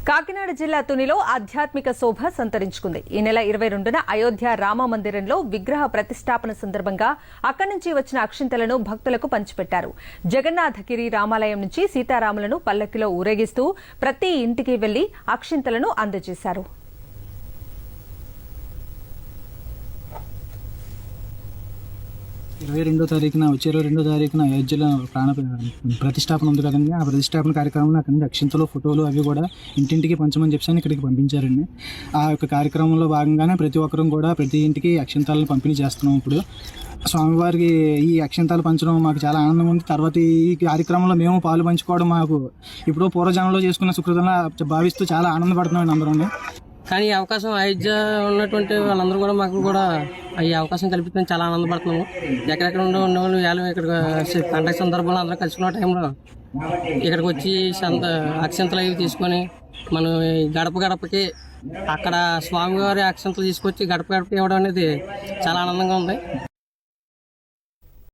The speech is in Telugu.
కాకినాడ జిల్లా తునిలో ఆధ్యాత్మిక శోభ సంతరించుకుంది. ఈ నెల 22న అయోధ్య రామ మందిరంలో విగ్రహ ప్రతిష్టాపన సందర్భంగా అక్కడి నుంచి వచ్చిన అక్షింతలను భక్తులకు పంచిపెట్టారు. జగన్నాథగిరి రామాలయం నుంచి సీతారాములను పల్లకిలో ఊరేగిస్తూ ప్రతి ఇంటికి వెళ్లి అక్షింతలను అందజేశారు. వచ్చే 22వ తారీఖున అయోధ్యలో ప్రతిష్టాపన ఉంది కదండి. ఆ ప్రతిష్టాపన కార్యక్రమంలో అక్కడ నుంచి అక్షింతలు ఫోటోలు అవి కూడా ఇంటింటికి పంచమని చెప్పి ఇక్కడికి పంపించారండి. ఆ యొక్క కార్యక్రమంలో భాగంగానే ప్రతి ఒక్కరం కూడా ప్రతి ఇంటికి అక్షింతలను పంపిణీ చేస్తున్నాం. ఇప్పుడు స్వామివారికి ఈ అక్షింతలు పంచడం మాకు చాలా ఆనందంగా ఉంది. తర్వాత ఈ కార్యక్రమంలో మేము పాలు పంచుకోవడం మాకు ఇప్పుడు పూర్వజనంలో చేసుకున్న సుకృతంగా భావిస్తూ చాలా ఆనందపడుతున్నాం అందరం. కానీ ఈ అవకాశం అయోధ్య ఉన్నటువంటి వాళ్ళందరూ కూడా మాకు కూడా ఈ అవకాశం కల్పించడం చాలా ఆనందపడుతున్నాము. ఎక్కడెక్కడ ఉండేవాళ్ళు వేళ ఇక్కడ పండగ సందర్భంలో అందరూ కలుసుకున్న టైంలో ఇక్కడికి వచ్చి అక్షంతలు అవి తీసుకొని మనం గడప గడపకి అక్కడ స్వామివారి అక్షంతలు తీసుకొచ్చి గడప గడపకి ఇవ్వడం అనేది చాలా ఆనందంగా ఉంది.